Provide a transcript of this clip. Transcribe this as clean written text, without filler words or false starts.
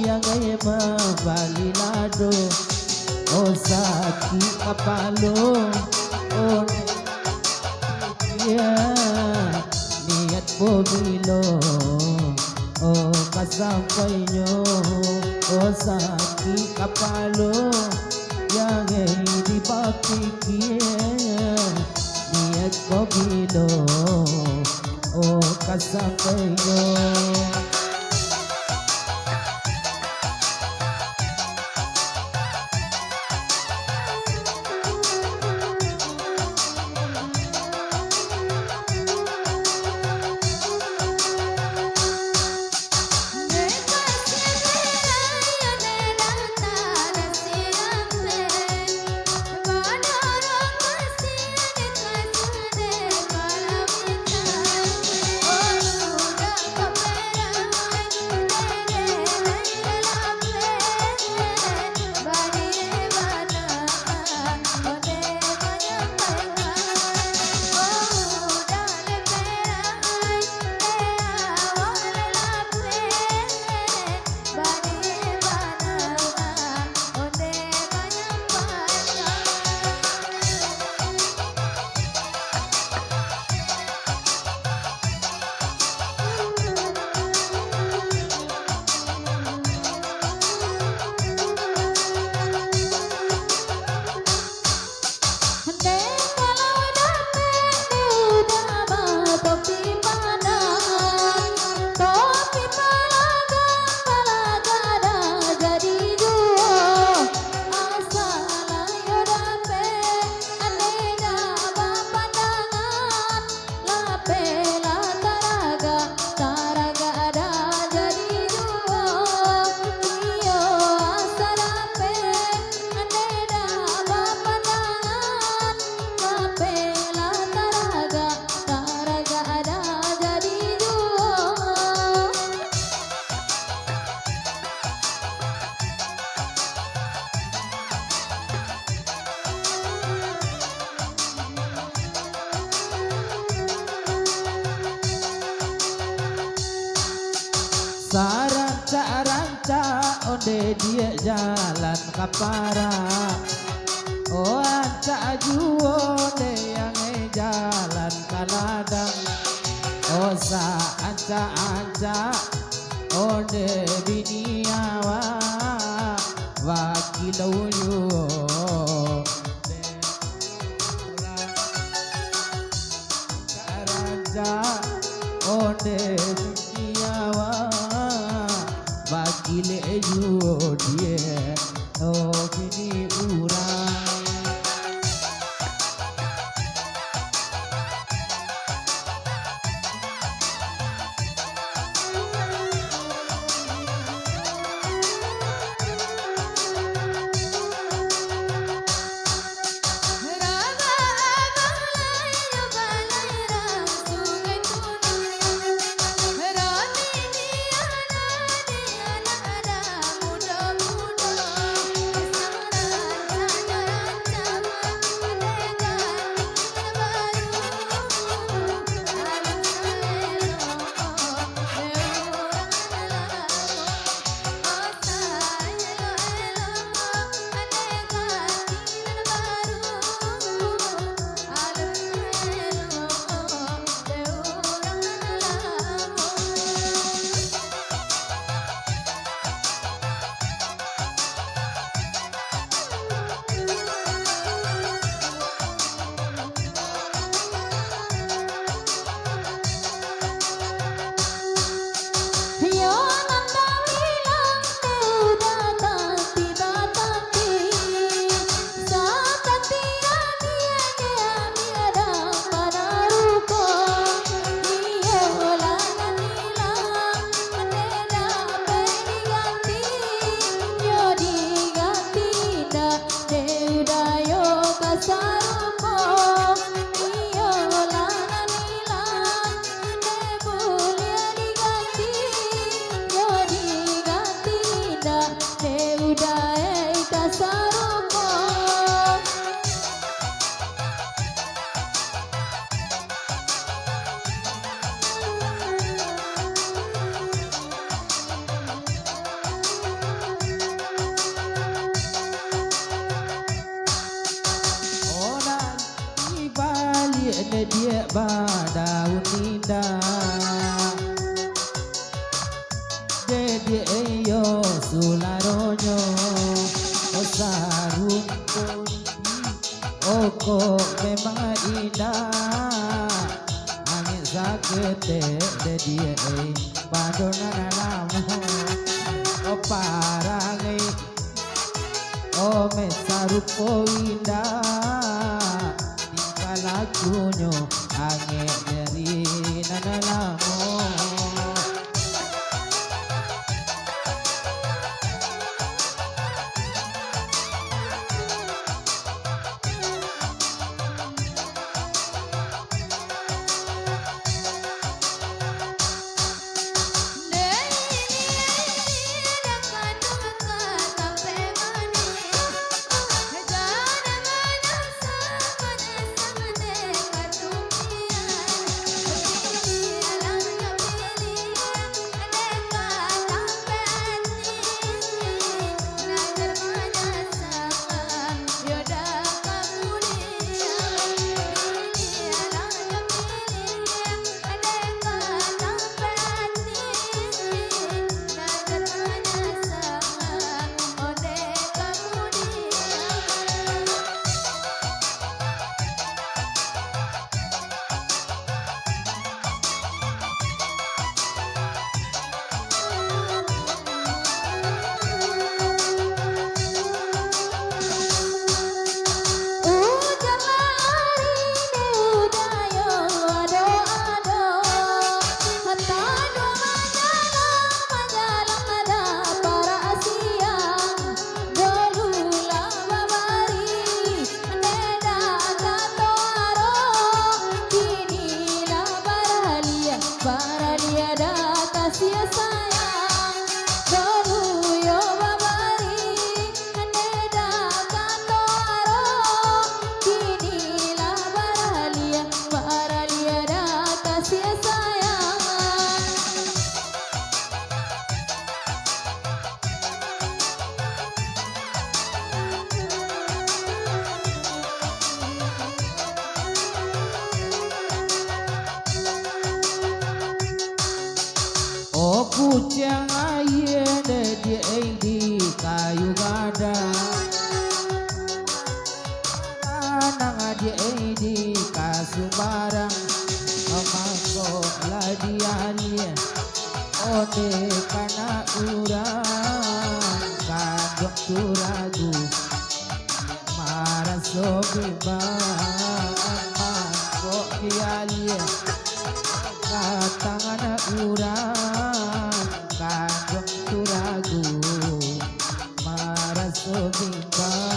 yang membali lado. Oh sakit kapalo, oh ya niat bobilo, oh kasampainya. Oh sakit kapalo yang dipakikir, niat bobilo, oh kasampainya. Saranca-ranca onde dia jalan kapara. Oh anca juo onde yang jalan kaladang. Oh sa anca-anca onde biniawa wakilau yo. Saranca onde biniawa bakile juo dia, oh bini urang. dia badaun indah dia yo sularonyo sarung oko memang indah angin sakit dia padonan alamu parangai me sarupo indah tingkah lagunya angin dari nanalamu. Pucang air dia di kayu gada nang dia di kasur barang masuk ladian ode kana urang kandung turagu marah sobibang kok dialia katangan urang kandung turagu marah sobibang